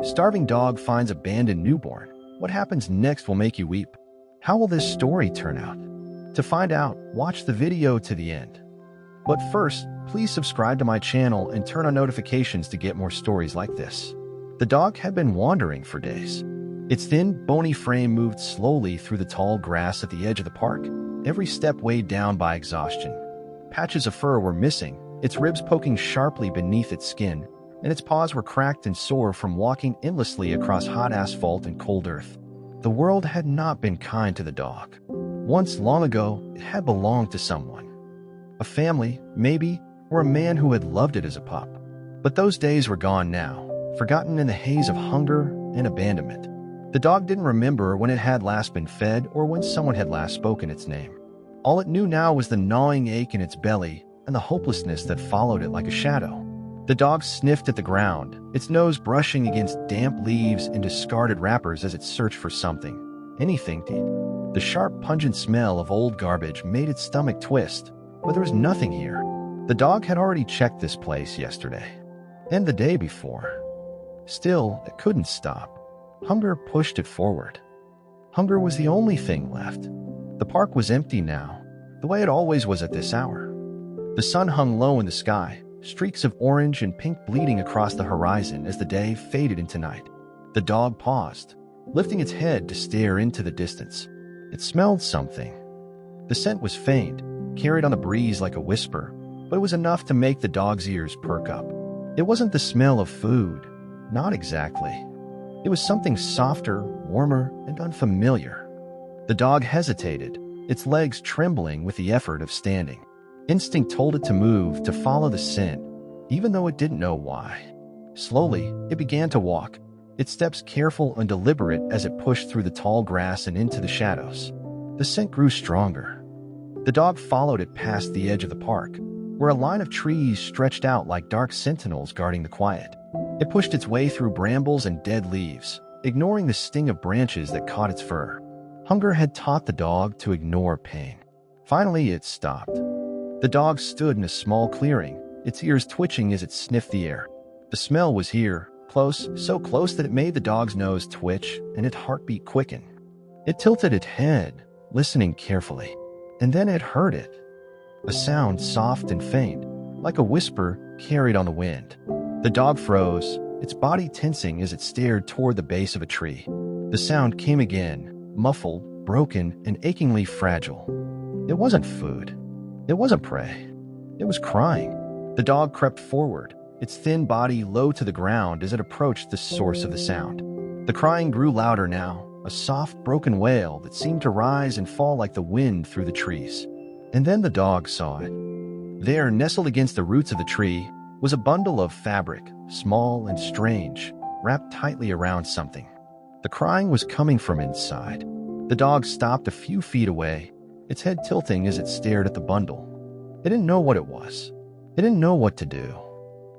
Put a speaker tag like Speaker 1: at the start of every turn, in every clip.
Speaker 1: Starving dog finds abandoned newborn. What happens next will make you weep. How will this story turn out? To find out, watch the video to the end. But first, please subscribe to my channel and turn on notifications to get more stories like this. The dog had been wandering for days. Its thin, bony frame moved slowly through the tall grass at the edge of the park, every step weighed down by exhaustion. Patches of fur were missing, its ribs poking sharply beneath its skin, and its paws were cracked and sore from walking endlessly across hot asphalt and cold earth. The world had not been kind to the dog. Once, long ago, it had belonged to someone. A family, maybe, or a man who had loved it as a pup. But those days were gone now, forgotten in the haze of hunger and abandonment. The dog didn't remember when it had last been fed or when someone had last spoken its name. All it knew now was the gnawing ache in its belly and the hopelessness that followed it like a shadow. The dog sniffed at the ground, its nose brushing against damp leaves and discarded wrappers as it searched for something, anything to eat. The sharp, pungent smell of old garbage made its stomach twist, but there was nothing here. The dog had already checked this place yesterday, and the day before. Still, it couldn't stop. Hunger pushed it forward. Hunger was the only thing left. The park was empty now, the way it always was at this hour. The sun hung low in the sky, streaks of orange and pink bleeding across the horizon as the day faded into night. The dog paused, lifting its head to stare into the distance. It smelled something. The scent was faint, carried on the breeze like a whisper, but it was enough to make the dog's ears perk up. It wasn't the smell of food, not exactly. It was something softer, warmer, and unfamiliar. The dog hesitated, its legs trembling with the effort of standing. Instinct told it to move, to follow the scent, even though it didn't know why. Slowly, it began to walk, its steps careful and deliberate as it pushed through the tall grass and into the shadows. The scent grew stronger. The dog followed it past the edge of the park, where a line of trees stretched out like dark sentinels guarding the quiet. It pushed its way through brambles and dead leaves, ignoring the sting of branches that caught its fur. Hunger had taught the dog to ignore pain. Finally, it stopped. The dog stood in a small clearing, its ears twitching as it sniffed the air. The smell was here, close, so close that it made the dog's nose twitch and its heartbeat quicken. It tilted its head, listening carefully, and then it heard it. A sound soft and faint, like a whisper carried on the wind. The dog froze, its body tensing as it stared toward the base of a tree. The sound came again, muffled, broken, and achingly fragile. It wasn't food. It wasn't prey. It was crying. The dog crept forward, its thin body low to the ground as it approached the source of the sound. The crying grew louder now, a soft, broken wail that seemed to rise and fall like the wind through the trees. And then the dog saw it. There, nestled against the roots of the tree, was a bundle of fabric, small and strange, wrapped tightly around something. The crying was coming from inside. The dog stopped a few feet away, its head tilting as it stared at the bundle. It didn't know what it was. It didn't know what to do.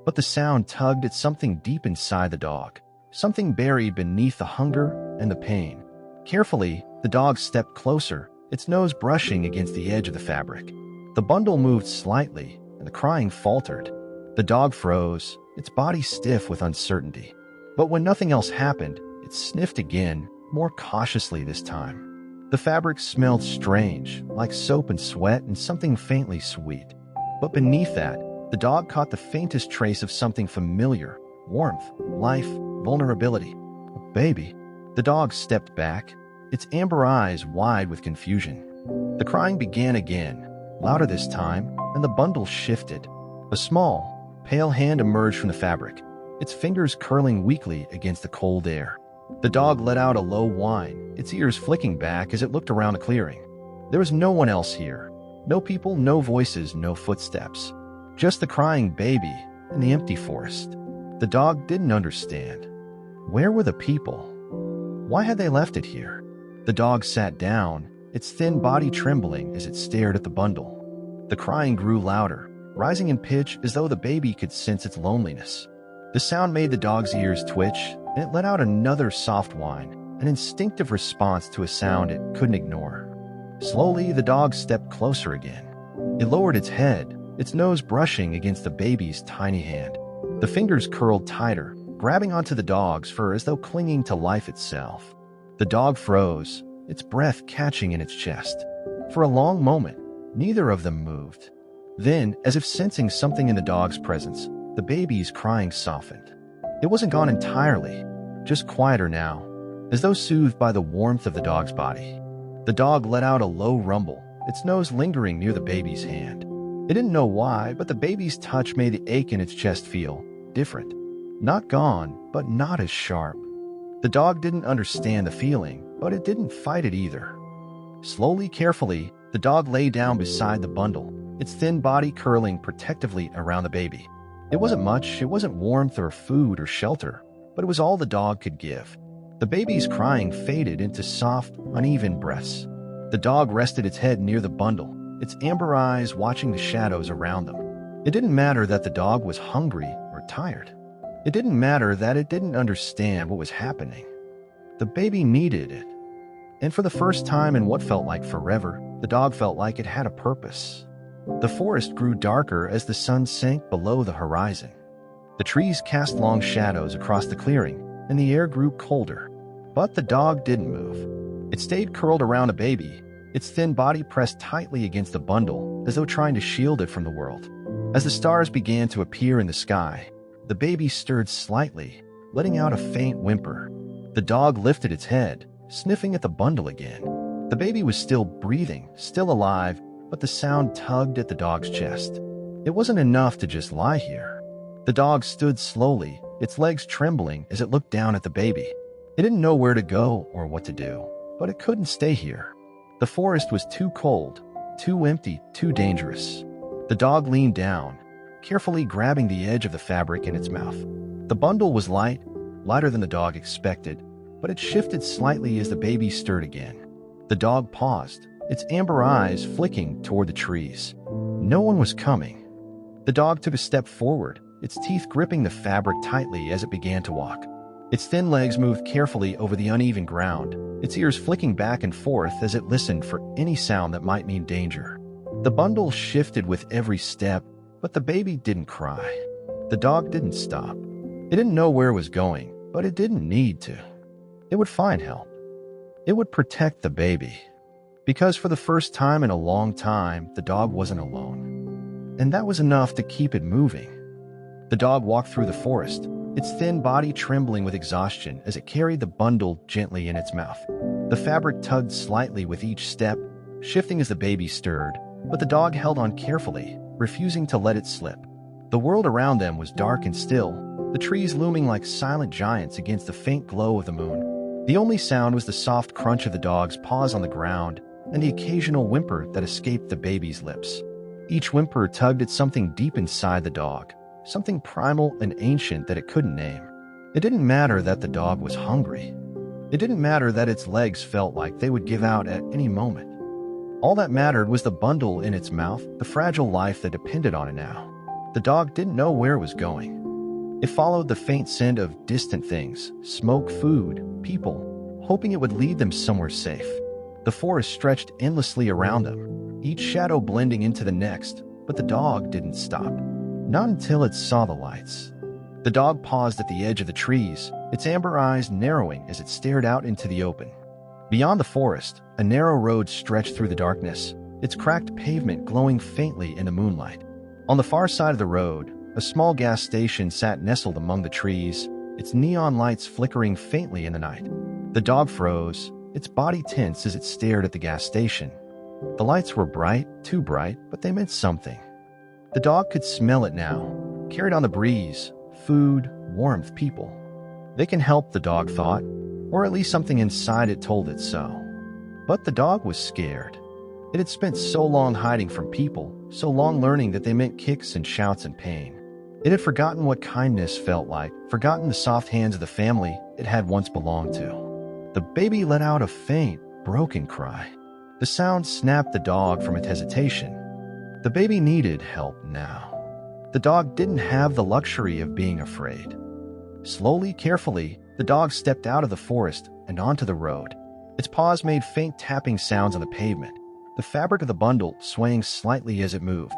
Speaker 1: But the sound tugged at something deep inside the dog, something buried beneath the hunger and the pain. Carefully, the dog stepped closer, its nose brushing against the edge of the fabric. The bundle moved slightly, and the crying faltered. The dog froze, its body stiff with uncertainty. But when nothing else happened, it sniffed again, more cautiously this time. The fabric smelled strange, like soap and sweat and something faintly sweet. But beneath that, the dog caught the faintest trace of something familiar: warmth, life, vulnerability. A baby. The dog stepped back, its amber eyes wide with confusion. The crying began again, louder this time, and the bundle shifted. A small, pale hand emerged from the fabric, its fingers curling weakly against the cold air. The dog let out a low whine, its ears flicking back as it looked around the clearing. There was no one else here. No people, no voices, no footsteps. Just the crying baby and the empty forest. The dog didn't understand. Where were the people? Why had they left it here? The dog sat down, its thin body trembling as it stared at the bundle. The crying grew louder, rising in pitch as though the baby could sense its loneliness. The sound made the dog's ears twitch, and it let out another soft whine, an instinctive response to a sound it couldn't ignore. Slowly, the dog stepped closer again. It lowered its head, its nose brushing against the baby's tiny hand. The fingers curled tighter, grabbing onto the dog's fur as though clinging to life itself. The dog froze, its breath catching in its chest. For a long moment, neither of them moved. Then, as if sensing something in the dog's presence, the baby's crying softened. It wasn't gone entirely, just quieter now, as though soothed by the warmth of the dog's body. The dog let out a low rumble, its nose lingering near the baby's hand. It didn't know why, but the baby's touch made the ache in its chest feel different. Not gone, but not as sharp. The dog didn't understand the feeling, but it didn't fight it either. Slowly, carefully, the dog lay down beside the bundle, its thin body curling protectively around the baby. It wasn't much, it wasn't warmth or food or shelter, but it was all the dog could give. The baby's crying faded into soft, uneven breaths. The dog rested its head near the bundle, its amber eyes watching the shadows around them. It didn't matter that the dog was hungry or tired. It didn't matter that it didn't understand what was happening. The baby needed it. And for the first time in what felt like forever, the dog felt like it had a purpose. The forest grew darker as the sun sank below the horizon. The trees cast long shadows across the clearing, and the air grew colder. But the dog didn't move. It stayed curled around the baby, its thin body pressed tightly against the bundle, as though trying to shield it from the world. As the stars began to appear in the sky, the baby stirred slightly, letting out a faint whimper. The dog lifted its head, sniffing at the bundle again. The baby was still breathing, still alive, but the sound tugged at the dog's chest. It wasn't enough to just lie here. The dog stood slowly, its legs trembling as it looked down at the baby. It didn't know where to go or what to do, but it couldn't stay here. The forest was too cold, too empty, too dangerous. The dog leaned down, carefully grabbing the edge of the fabric in its mouth. The bundle was light, lighter than the dog expected, but it shifted slightly as the baby stirred again. The dog paused, its amber eyes flicking toward the trees. No one was coming. The dog took a step forward, its teeth gripping the fabric tightly as it began to walk. Its thin legs moved carefully over the uneven ground, its ears flicking back and forth as it listened for any sound that might mean danger. The bundle shifted with every step, but the baby didn't cry. The dog didn't stop. It didn't know where it was going, but it didn't need to. It would find help. It would protect the baby. Because for the first time in a long time, the dog wasn't alone. And that was enough to keep it moving. The dog walked through the forest, its thin body trembling with exhaustion as it carried the bundle gently in its mouth. The fabric tugged slightly with each step, shifting as the baby stirred, but the dog held on carefully, refusing to let it slip. The world around them was dark and still, the trees looming like silent giants against the faint glow of the moon. The only sound was the soft crunch of the dog's paws on the ground and the occasional whimper that escaped the baby's lips. Each whimper tugged at something deep inside the dog, something primal and ancient that it couldn't name. It didn't matter that the dog was hungry. It didn't matter that its legs felt like they would give out at any moment. All that mattered was the bundle in its mouth, the fragile life that depended on it now. The dog didn't know where it was going. It followed the faint scent of distant things, smoke, food, people, hoping it would lead them somewhere safe. The forest stretched endlessly around them, each shadow blending into the next, but the dog didn't stop. Not until it saw the lights. The dog paused at the edge of the trees, its amber eyes narrowing as it stared out into the open. Beyond the forest, a narrow road stretched through the darkness, its cracked pavement glowing faintly in the moonlight. On the far side of the road, a small gas station sat nestled among the trees, its neon lights flickering faintly in the night. The dog froze, its body tense as it stared at the gas station. The lights were bright, too bright, but they meant something. The dog could smell it now, carried on the breeze, food, warmth, people. They can help, the dog thought, or at least something inside it told it so. But the dog was scared. It had spent so long hiding from people, so long learning that they meant kicks and shouts and pain. It had forgotten what kindness felt like, forgotten the soft hands of the family it had once belonged to. The baby let out a faint, broken cry. The sound snapped the dog from its hesitation. The baby needed help now. The dog didn't have the luxury of being afraid. Slowly, carefully, the dog stepped out of the forest and onto the road. Its paws made faint tapping sounds on the pavement, the fabric of the bundle swaying slightly as it moved.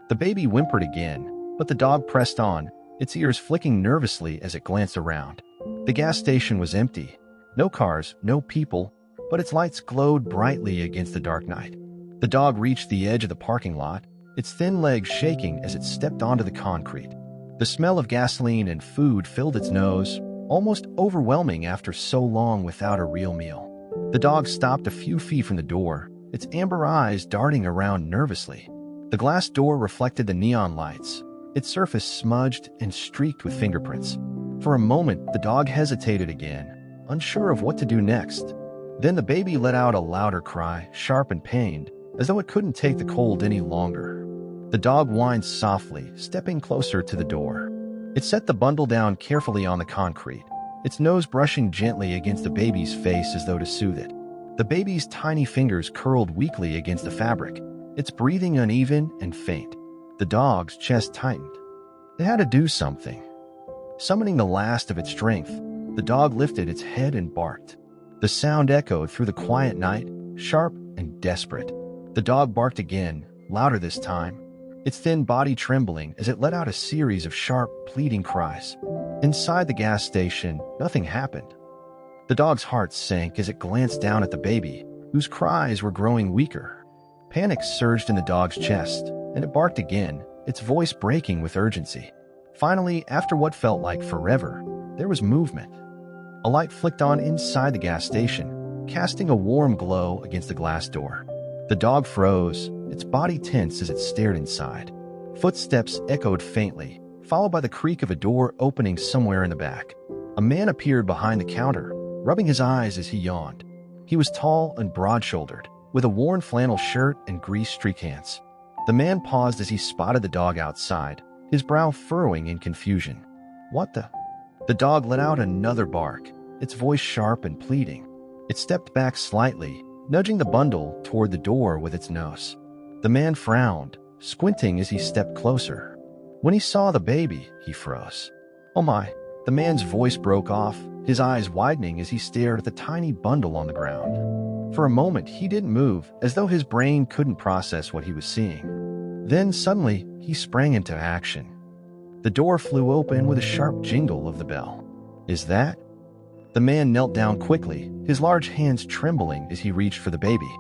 Speaker 1: The baby whimpered again, but the dog pressed on, its ears flicking nervously as it glanced around. The gas station was empty. No cars, no people, but its lights glowed brightly against the dark night. The dog reached the edge of the parking lot, its thin legs shaking as it stepped onto the concrete. The smell of gasoline and food filled its nose, almost overwhelming after so long without a real meal. The dog stopped a few feet from the door, its amber eyes darting around nervously. The glass door reflected the neon lights, its surface smudged and streaked with fingerprints. For a moment, the dog hesitated again, unsure of what to do next. Then the baby let out a louder cry, sharp and pained, as though it couldn't take the cold any longer. The dog whined softly, stepping closer to the door. It set the bundle down carefully on the concrete, its nose brushing gently against the baby's face as though to soothe it. The baby's tiny fingers curled weakly against the fabric, its breathing uneven and faint. The dog's chest tightened. It had to do something. Summoning the last of its strength, the dog lifted its head and barked. The sound echoed through the quiet night, sharp and desperate. The dog barked again, louder this time, its thin body trembling as it let out a series of sharp, pleading cries. Inside the gas station, nothing happened. The dog's heart sank as it glanced down at the baby, whose cries were growing weaker. Panic surged in the dog's chest, and it barked again, its voice breaking with urgency. Finally, after what felt like forever, there was movement. A light flicked on inside the gas station, casting a warm glow against the glass door. The dog froze, its body tense as it stared inside. Footsteps echoed faintly, followed by the creak of a door opening somewhere in the back. A man appeared behind the counter, rubbing his eyes as he yawned. He was tall and broad-shouldered, with a worn flannel shirt and grease-streaked hands. The man paused as he spotted the dog outside, his brow furrowing in confusion. "What the?" The dog let out another bark, its voice sharp and pleading. It stepped back slightly, nudging the bundle toward the door with its nose. The man frowned, squinting as he stepped closer. When he saw the baby, he froze. "Oh my!" The man's voice broke off, his eyes widening as he stared at the tiny bundle on the ground. For a moment, he didn't move, as though his brain couldn't process what he was seeing. Then, suddenly, he sprang into action. The door flew open with a sharp jingle of the bell. "Is that?" The man knelt down quickly, his large hands trembling as he reached for the baby.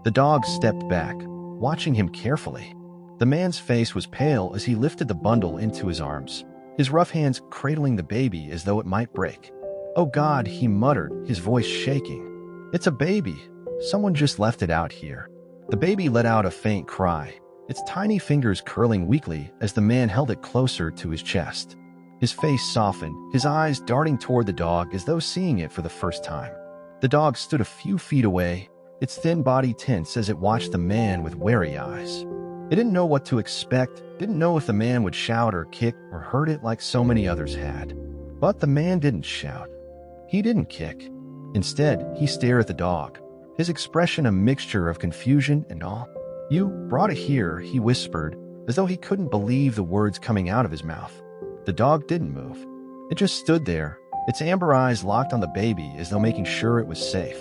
Speaker 1: The dog stepped back, watching him carefully. The man's face was pale as he lifted the bundle into his arms, his rough hands cradling the baby as though it might break. "Oh God," he muttered, his voice shaking. "It's a baby. Someone just left it out here." The baby let out a faint cry, its tiny fingers curling weakly as the man held it closer to his chest. His face softened, his eyes darting toward the dog as though seeing it for the first time. The dog stood a few feet away, its thin body tense as it watched the man with wary eyes. It didn't know what to expect, didn't know if the man would shout or kick or hurt it like so many others had. But the man didn't shout. He didn't kick. Instead, he stared at the dog, his expression a mixture of confusion and awe. "You brought it here," he whispered, as though he couldn't believe the words coming out of his mouth. The dog didn't move. It just stood there, its amber eyes locked on the baby as though making sure it was safe.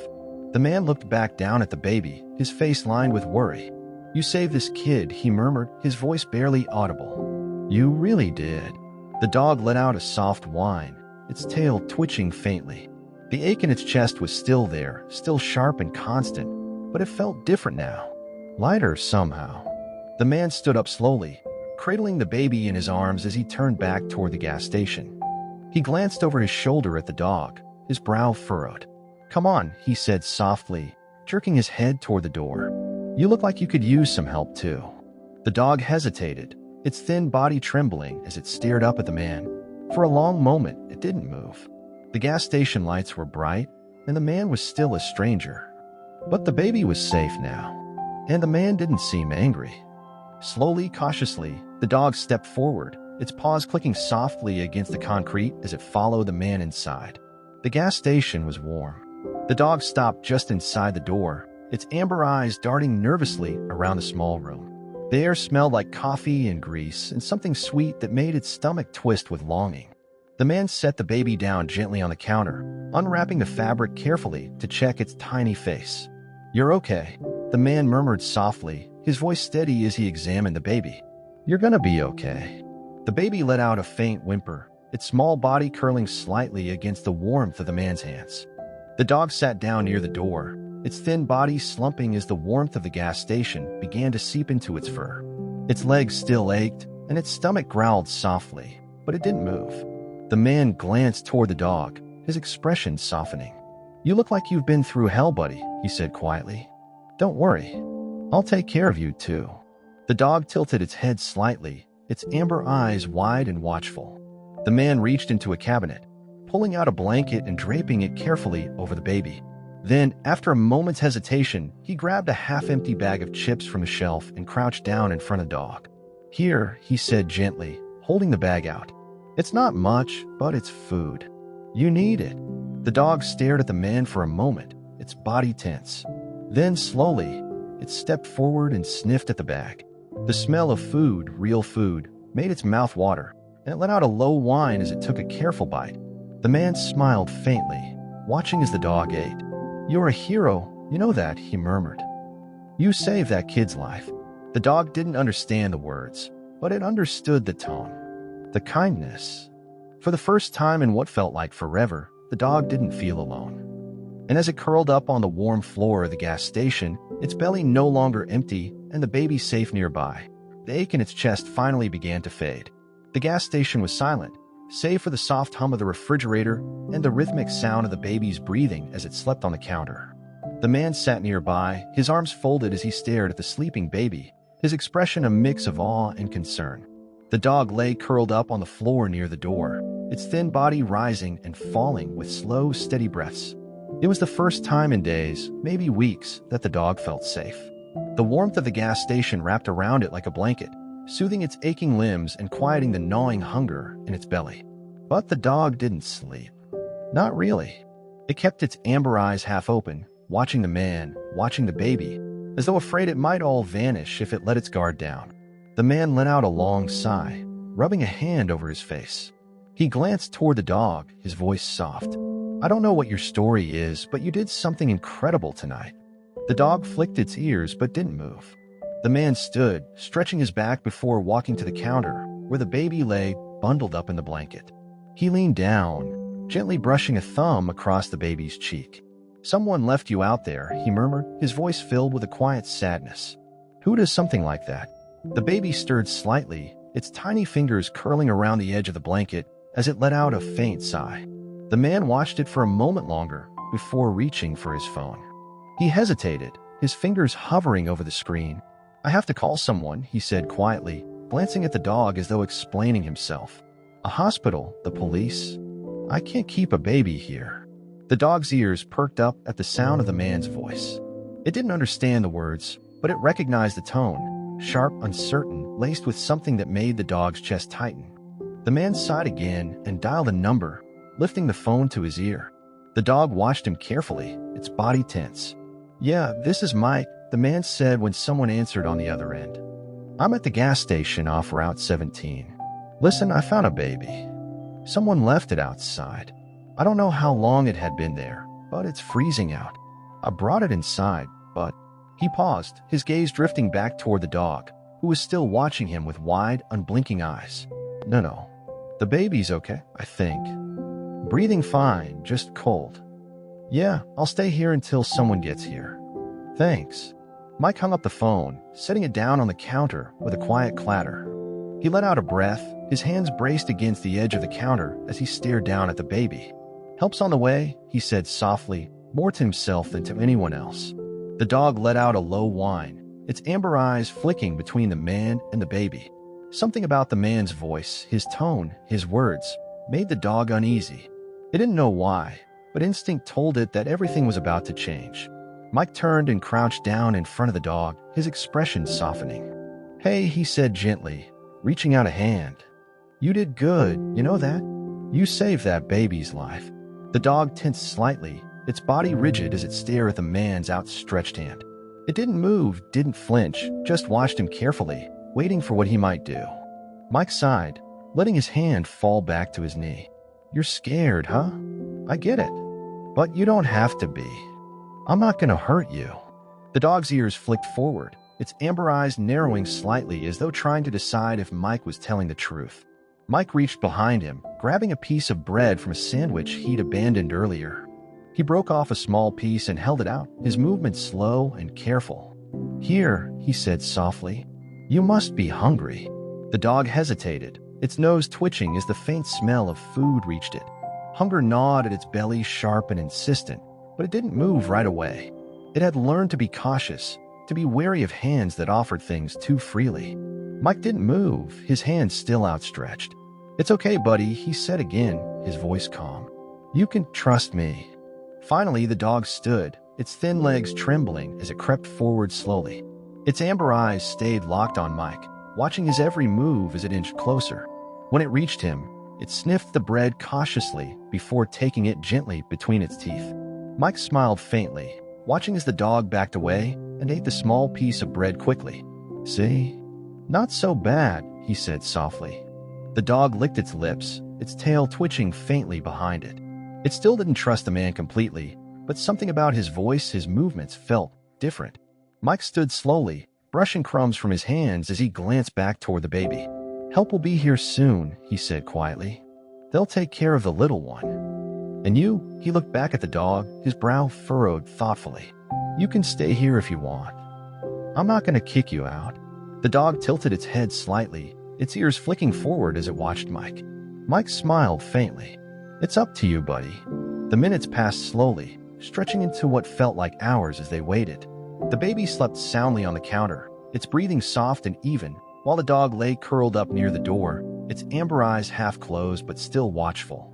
Speaker 1: The man looked back down at the baby, his face lined with worry. "You saved this kid," he murmured, his voice barely audible. "You really did." The dog let out a soft whine, its tail twitching faintly. The ache in its chest was still there, still sharp and constant, but it felt different now. Lighter somehow. The man stood up slowly, cradling the baby in his arms as he turned back toward the gas station. He glanced over his shoulder at the dog, his brow furrowed. "Come on," he said softly, jerking his head toward the door. "You look like you could use some help too." The dog hesitated, its thin body trembling as it stared up at the man. For a long moment, it didn't move. The gas station lights were bright, and the man was still a stranger. But the baby was safe now, and the man didn't seem angry. Slowly, cautiously, the dog stepped forward, its paws clicking softly against the concrete as it followed the man inside. The gas station was warm. The dog stopped just inside the door, its amber eyes darting nervously around the small room. The air smelled like coffee and grease and something sweet that made its stomach twist with longing. The man set the baby down gently on the counter, unwrapping the fabric carefully to check its tiny face. "You're okay," the man murmured softly, his voice steady as he examined the baby. "You're gonna be okay." The baby let out a faint whimper, its small body curling slightly against the warmth of the man's hands. The dog sat down near the door, its thin body slumping as the warmth of the gas station began to seep into its fur. Its legs still ached, and its stomach growled softly, but it didn't move. The man glanced toward the dog, his expression softening. "You look like you've been through hell, buddy," he said quietly. "Don't worry. I'll take care of you, too." The dog tilted its head slightly, its amber eyes wide and watchful. The man reached into a cabinet, pulling out a blanket and draping it carefully over the baby. Then, after a moment's hesitation, he grabbed a half-empty bag of chips from the shelf and crouched down in front of the dog. "Here," he said gently, holding the bag out. "It's not much, but it's food. You need it." The dog stared at the man for a moment, its body tense. Then, slowly, it stepped forward and sniffed at the bag. The smell of food, real food, made its mouth water, and it let out a low whine as it took a careful bite. The man smiled faintly, watching as the dog ate. "You're a hero, you know that," he murmured. "You saved that kid's life." The dog didn't understand the words, but it understood the tone. The kindness. For the first time in what felt like forever, the dog didn't feel alone. And as it curled up on the warm floor of the gas station, its belly no longer empty and the baby safe nearby, the ache in its chest finally began to fade. The gas station was silent, save for the soft hum of the refrigerator and the rhythmic sound of the baby's breathing as it slept on the counter. The man sat nearby, his arms folded as he stared at the sleeping baby, his expression a mix of awe and concern. The dog lay curled up on the floor near the door, its thin body rising and falling with slow, steady breaths. It was the first time in days, maybe weeks, that the dog felt safe. The warmth of the gas station wrapped around it like a blanket, soothing its aching limbs and quieting the gnawing hunger in its belly. But the dog didn't sleep. Not really. It kept its amber eyes half open, watching the man, watching the baby, as though afraid it might all vanish if it let its guard down. The man let out a long sigh, rubbing a hand over his face. He glanced toward the dog, his voice soft. "I don't know what your story is, but you did something incredible tonight." The dog flicked its ears but didn't move. The man stood, stretching his back before walking to the counter, where the baby lay, bundled up in the blanket. He leaned down, gently brushing a thumb across the baby's cheek. "Someone left you out there," he murmured, his voice filled with a quiet sadness. "Who does something like that?" The baby stirred slightly, its tiny fingers curling around the edge of the blanket as it let out a faint sigh. The man watched it for a moment longer before reaching for his phone. He hesitated, his fingers hovering over the screen. "I have to call someone," he said quietly, glancing at the dog as though explaining himself. "A hospital, the police. I can't keep a baby here." The dog's ears perked up at the sound of the man's voice. It didn't understand the words, but it recognized the tone, sharp, uncertain, laced with something that made the dog's chest tighten. The man sighed again and dialed a number, lifting the phone to his ear. The dog watched him carefully, its body tense. "Yeah, this is Mike," the man said when someone answered on the other end. "I'm at the gas station off Route 17. Listen, I found a baby. Someone left it outside. I don't know how long it had been there, but it's freezing out. I brought it inside, but..." He paused, his gaze drifting back toward the dog, who was still watching him with wide, unblinking eyes. No. The baby's okay, I think. Breathing fine, just cold. Yeah, I'll stay here until someone gets here. Thanks." Mike hung up the phone, setting it down on the counter with a quiet clatter. He let out a breath, his hands braced against the edge of the counter as he stared down at the baby. "Help's on the way," he said softly, more to himself than to anyone else. The dog let out a low whine, its amber eyes flicking between the man and the baby. Something about the man's voice, his tone, his words, made the dog uneasy. It didn't know why, but instinct told it that everything was about to change. Mike turned and crouched down in front of the dog, his expression softening. "Hey," he said gently, reaching out a hand. "You did good, you know that? You saved that baby's life." The dog tensed slightly, its body rigid as it stared at the man's outstretched hand. It didn't move, didn't flinch, just watched him carefully, waiting for what he might do. Mike sighed, letting his hand fall back to his knee. "You're scared, huh? I get it. But you don't have to be. I'm not gonna hurt you." The dog's ears flicked forward, its amber eyes narrowing slightly as though trying to decide if Mike was telling the truth. Mike reached behind him, grabbing a piece of bread from a sandwich he'd abandoned earlier. He broke off a small piece and held it out, his movements slow and careful. "Here," he said softly. "You must be hungry." The dog hesitated, its nose twitching as the faint smell of food reached it. Hunger gnawed at its belly, sharp and insistent, but it didn't move right away. It had learned to be cautious, to be wary of hands that offered things too freely. Mike didn't move, his hands still outstretched. "It's okay, buddy," he said again, his voice calm. "You can trust me." Finally, the dog stood, its thin legs trembling as it crept forward slowly. Its amber eyes stayed locked on Mike, watching his every move as it inched closer. When it reached him, it sniffed the bread cautiously before taking it gently between its teeth. Mike smiled faintly, watching as the dog backed away and ate the small piece of bread quickly. "See? Not so bad," he said softly. The dog licked its lips, its tail twitching faintly behind it. It still didn't trust the man completely, but something about his voice, his movements, felt different. Mike stood slowly, brushing crumbs from his hands as he glanced back toward the baby. "Help will be here soon," he said quietly. "They'll take care of the little one. And you," he looked back at the dog, his brow furrowed thoughtfully. "You can stay here if you want. I'm not going to kick you out." The dog tilted its head slightly, its ears flicking forward as it watched Mike. Mike smiled faintly. "It's up to you, buddy." The minutes passed slowly, stretching into what felt like hours as they waited. The baby slept soundly on the counter, its breathing soft and even, while the dog lay curled up near the door, its amber eyes half closed but still watchful.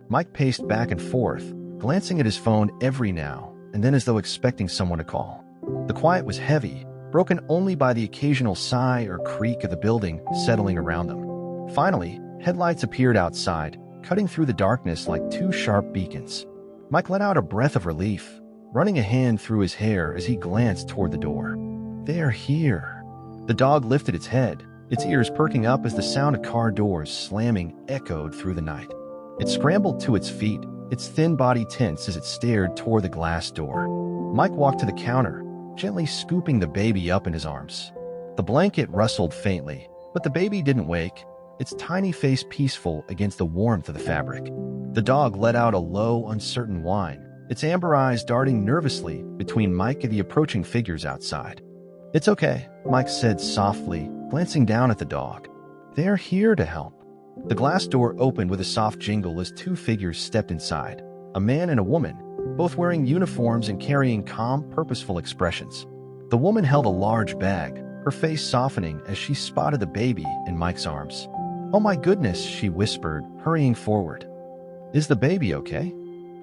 Speaker 1: Mike paced back and forth, glancing at his phone every now and then as though expecting someone to call. The quiet was heavy, broken only by the occasional sigh or creak of the building settling around them. Finally, headlights appeared outside, cutting through the darkness like two sharp beacons. Mike let out a breath of relief, running a hand through his hair as he glanced toward the door. "They're here." The dog lifted its head, its ears perking up as the sound of car doors slamming echoed through the night. It scrambled to its feet, its thin body tense as it stared toward the glass door. Mike walked to the counter, gently scooping the baby up in his arms. The blanket rustled faintly, but the baby didn't wake, its tiny face peaceful against the warmth of the fabric. The dog let out a low, uncertain whine, its amber eyes darting nervously between Mike and the approaching figures outside. "It's okay," Mike said softly, glancing down at the dog. "They're here to help." The glass door opened with a soft jingle as two figures stepped inside, a man and a woman, both wearing uniforms and carrying calm, purposeful expressions. The woman held a large bag, her face softening as she spotted the baby in Mike's arms. "Oh my goodness," she whispered, hurrying forward. "Is the baby okay?"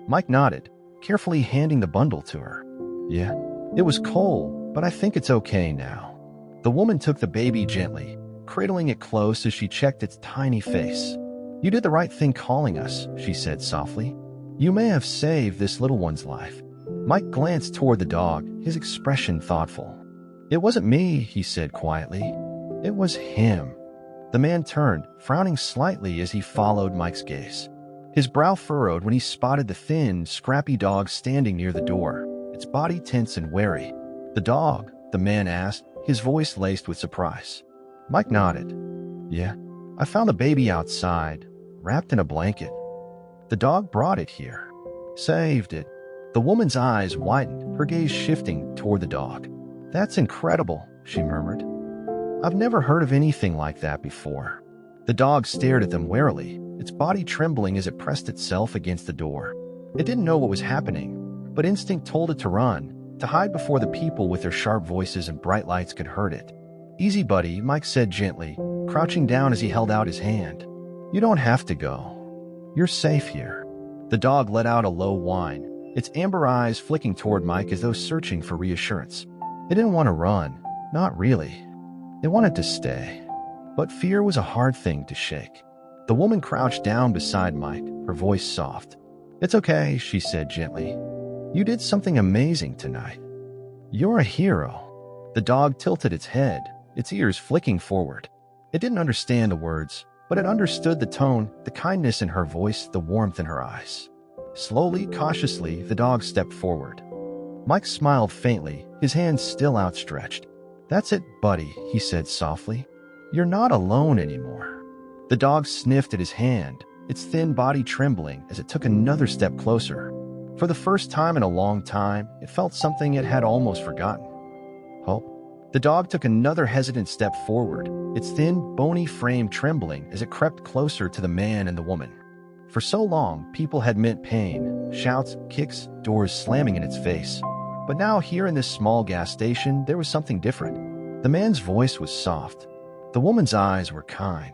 Speaker 1: Mike nodded, carefully handing the bundle to her. "Yeah, it was cold, but I think it's okay now." The woman took the baby gently, cradling it close as she checked its tiny face. "You did the right thing calling us," she said softly. "You may have saved this little one's life." Mike glanced toward the dog, his expression thoughtful. "It wasn't me," he said quietly. "It was him." The man turned, frowning slightly as he followed Mike's gaze. His brow furrowed when he spotted the thin, scrappy dog standing near the door, its body tense and wary. "The dog?" the man asked, his voice laced with surprise. Mike nodded. "Yeah, I found the baby outside, wrapped in a blanket. The dog brought it here. Saved it." The woman's eyes widened, her gaze shifting toward the dog. "That's incredible," she murmured. "I've never heard of anything like that before." The dog stared at them warily, its body trembling as it pressed itself against the door. It didn't know what was happening, but instinct told it to run, to hide before the people with their sharp voices and bright lights could hurt it. "Easy, buddy," Mike said gently, crouching down as he held out his hand. "You don't have to go. You're safe here." The dog let out a low whine, its amber eyes flicking toward Mike as though searching for reassurance. It didn't want to run, not really. It wanted to stay. But fear was a hard thing to shake. The woman crouched down beside Mike, her voice soft. "It's okay," she said gently. "You did something amazing tonight. You're a hero." The dog tilted its head, its ears flicking forward. It didn't understand the words, but it understood the tone, the kindness in her voice, the warmth in her eyes. Slowly, cautiously, the dog stepped forward. Mike smiled faintly, his hands still outstretched. "That's it, buddy," he said softly. "You're not alone anymore." The dog sniffed at his hand, its thin body trembling as it took another step closer. For the first time in a long time, it felt something it had almost forgotten. Hope. The dog took another hesitant step forward, its thin, bony frame trembling as it crept closer to the man and the woman. For so long, people had meant pain, shouts, kicks, doors slamming in its face. But now here in this small gas station, there was something different. The man's voice was soft. The woman's eyes were kind.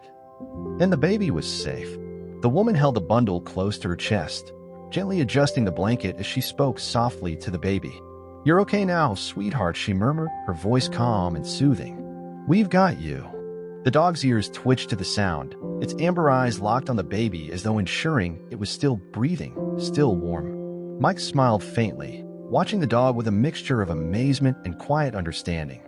Speaker 1: And the baby was safe. The woman held a bundle close to her chest, gently adjusting the blanket as she spoke softly to the baby. "You're okay now, sweetheart," she murmured, her voice calm and soothing. "We've got you." The dog's ears twitched to the sound, its amber eyes locked on the baby as though ensuring it was still breathing, still warm. Mike smiled faintly, watching the dog with a mixture of amazement and quiet understanding.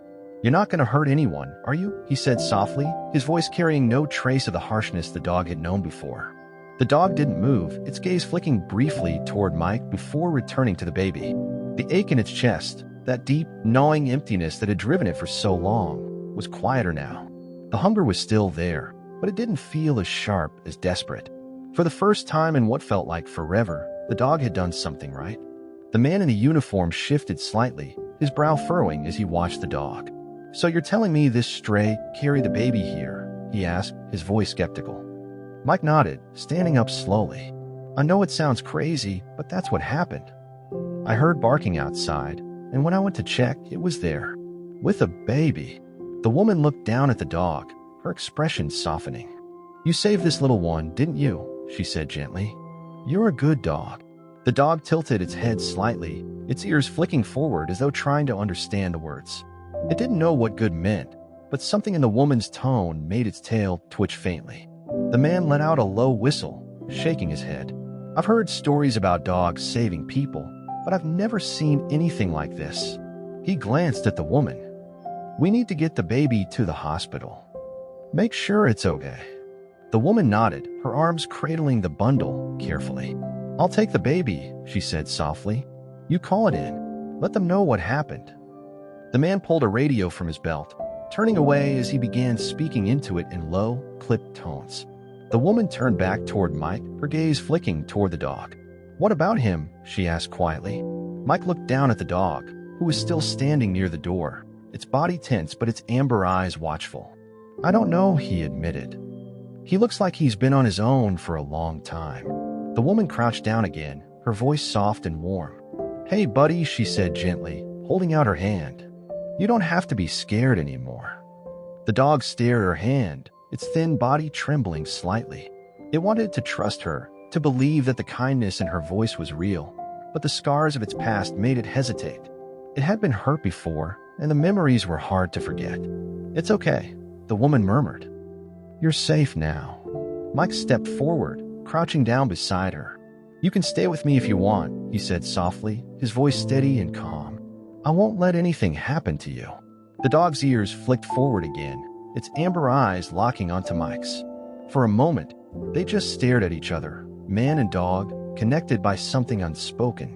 Speaker 1: "You're not going to hurt anyone, are you?" he said softly, his voice carrying no trace of the harshness the dog had known before. The dog didn't move, its gaze flicking briefly toward Mike before returning to the baby. The ache in its chest, that deep, gnawing emptiness that had driven it for so long, was quieter now. The hunger was still there, but it didn't feel as sharp, as desperate. For the first time in what felt like forever, the dog had done something right. The man in the uniform shifted slightly, his brow furrowing as he watched the dog. "So you're telling me this stray carried the baby here?" he asked, his voice skeptical. Mike nodded, standing up slowly. "I know it sounds crazy, but that's what happened. I heard barking outside, and when I went to check, it was there. With a baby." The woman looked down at the dog, her expression softening. "You saved this little one, didn't you?" she said gently. "You're a good dog." The dog tilted its head slightly, its ears flicking forward as though trying to understand the words. It didn't know what good meant, but something in the woman's tone made its tail twitch faintly. The man let out a low whistle, shaking his head. "I've heard stories about dogs saving people, but I've never seen anything like this." He glanced at the woman. "We need to get the baby to the hospital. Make sure it's okay." The woman nodded, her arms cradling the bundle carefully. "I'll take the baby," she said softly. "You call it in. Let them know what happened." The man pulled a radio from his belt, turning away as he began speaking into it in low, clipped tones. The woman turned back toward Mike, her gaze flicking toward the dog. "What about him?" she asked quietly. Mike looked down at the dog, who was still standing near the door, its body tense but its amber eyes watchful. "I don't know," he admitted. "He looks like he's been on his own for a long time." The woman crouched down again, her voice soft and warm. "Hey, buddy," she said gently, holding out her hand. "You don't have to be scared anymore." The dog stared at her hand, its thin body trembling slightly. It wanted to trust her, to believe that the kindness in her voice was real, but the scars of its past made it hesitate. It had been hurt before, and the memories were hard to forget. "It's okay," the woman murmured. "You're safe now." Mike stepped forward, crouching down beside her. "You can stay with me if you want," he said softly, his voice steady and calm. "I won't let anything happen to you." The dog's ears flicked forward again, its amber eyes locking onto Mike's. For a moment, they just stared at each other, man and dog, connected by something unspoken.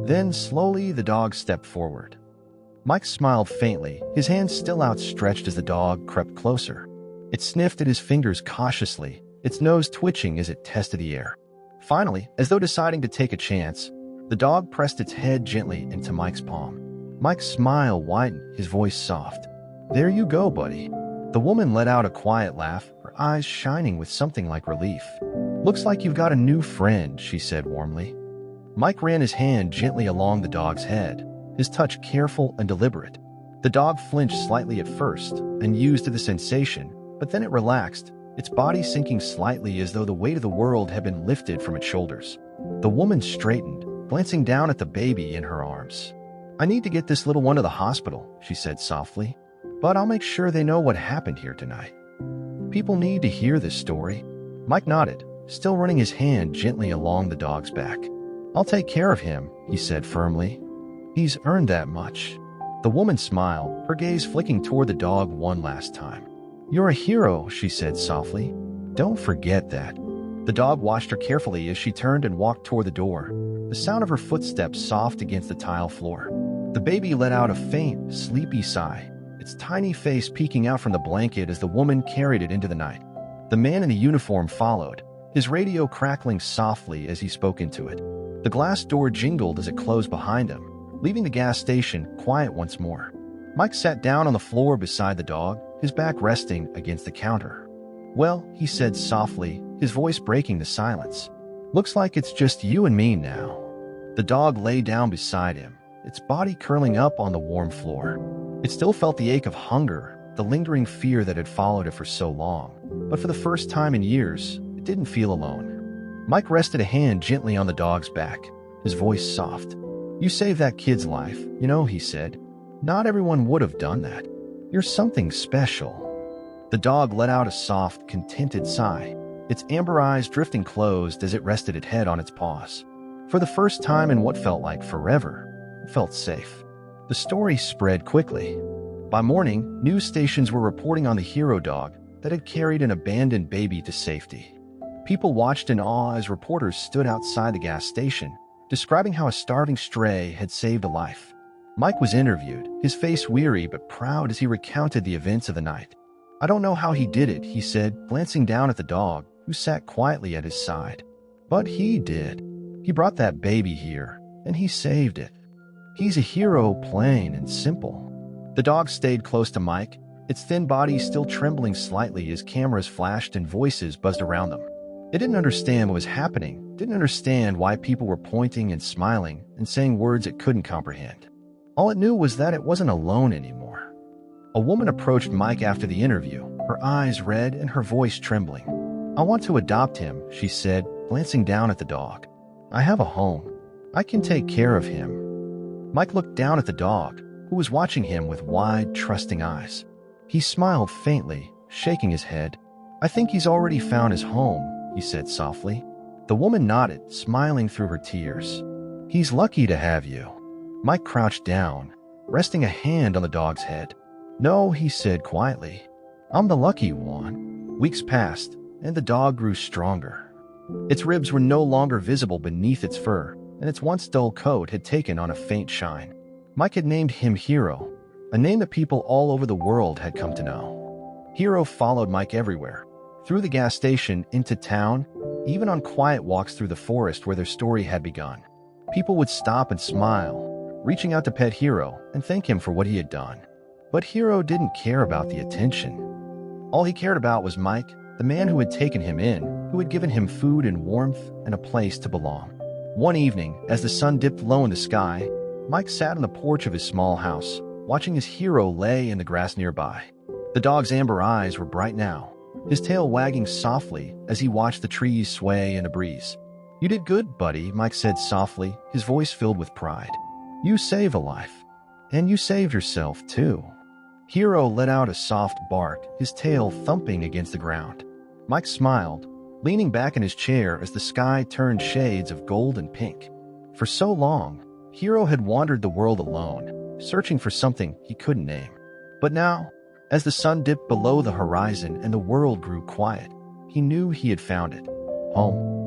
Speaker 1: Then, slowly, the dog stepped forward. Mike smiled faintly, his hands still outstretched as the dog crept closer. It sniffed at his fingers cautiously, its nose twitching as it tested the air. Finally, as though deciding to take a chance, the dog pressed its head gently into Mike's palm. Mike's smile widened, his voice soft. "There you go, buddy." The woman let out a quiet laugh, her eyes shining with something like relief. "Looks like you've got a new friend," she said warmly. Mike ran his hand gently along the dog's head, his touch careful and deliberate. The dog flinched slightly at first, unused to the sensation, but then it relaxed, its body sinking slightly as though the weight of the world had been lifted from its shoulders. The woman straightened, glancing down at the baby in her arms. "I need to get this little one to the hospital," she said softly, "but I'll make sure they know what happened here tonight. People need to hear this story." Mike nodded, still running his hand gently along the dog's back. "I'll take care of him," he said firmly. "He's earned that much." The woman smiled, her gaze flicking toward the dog one last time. "You're a hero," she said softly. "Don't forget that." The dog watched her carefully as she turned and walked toward the door, the sound of her footsteps soft against the tile floor. The baby let out a faint, sleepy sigh, its tiny face peeking out from the blanket as the woman carried it into the night. The man in the uniform followed, his radio crackling softly as he spoke into it. The glass door jingled as it closed behind him, leaving the gas station quiet once more. Mike sat down on the floor beside the dog, his back resting against the counter. "Well," he said softly, his voice breaking the silence. "Looks like it's just you and me now." The dog lay down beside him, its body curling up on the warm floor. It still felt the ache of hunger, the lingering fear that had followed it for so long. But for the first time in years, it didn't feel alone. Mike rested a hand gently on the dog's back, his voice soft. "You saved that kid's life, you know," he said. "Not everyone would have done that. You're something special." The dog let out a soft, contented sigh, its amber eyes drifting closed as it rested its head on its paws. For the first time in what felt like forever, it felt safe. The story spread quickly. By morning, news stations were reporting on the hero dog that had carried an abandoned baby to safety. People watched in awe as reporters stood outside the gas station, describing how a starving stray had saved a life. Mike was interviewed, his face weary but proud as he recounted the events of the night. "I don't know how he did it," he said, glancing down at the dog, who sat quietly at his side. "But he did. He brought that baby here, and he saved it. He's a hero, plain and simple." The dog stayed close to Mike, its thin body still trembling slightly as cameras flashed and voices buzzed around them. It didn't understand what was happening, didn't understand why people were pointing and smiling and saying words it couldn't comprehend. All it knew was that it wasn't alone anymore. A woman approached Mike after the interview, her eyes red and her voice trembling. "I want to adopt him," she said, glancing down at the dog. "I have a home. I can take care of him." Mike looked down at the dog, who was watching him with wide, trusting eyes. He smiled faintly, shaking his head. "I think he's already found his home," he said softly. The woman nodded, smiling through her tears. "He's lucky to have you." Mike crouched down, resting a hand on the dog's head. "No," he said quietly. "I'm the lucky one." Weeks passed, and the dog grew stronger. Its ribs were no longer visible beneath its fur, and its once dull coat had taken on a faint shine. Mike had named him Hero, a name that people all over the world had come to know. Hero followed Mike everywhere, through the gas station, into town, even on quiet walks through the forest where their story had begun. People would stop and smile, reaching out to pet Hero and thank him for what he had done. But Hero didn't care about the attention. All he cared about was Mike, the man who had taken him in, who had given him food and warmth and a place to belong. One evening, as the sun dipped low in the sky, Mike sat on the porch of his small house, watching his Hero lay in the grass nearby. The dog's amber eyes were bright now, his tail wagging softly as he watched the trees sway in a breeze. "You did good, buddy," Mike said softly, his voice filled with pride. "You saved a life. And you saved yourself, too." Hero let out a soft bark, his tail thumping against the ground. Mike smiled, leaning back in his chair as the sky turned shades of gold and pink. For so long, Hero had wandered the world alone, searching for something he couldn't name. But now, as the sun dipped below the horizon and the world grew quiet, he knew he had found it. Home.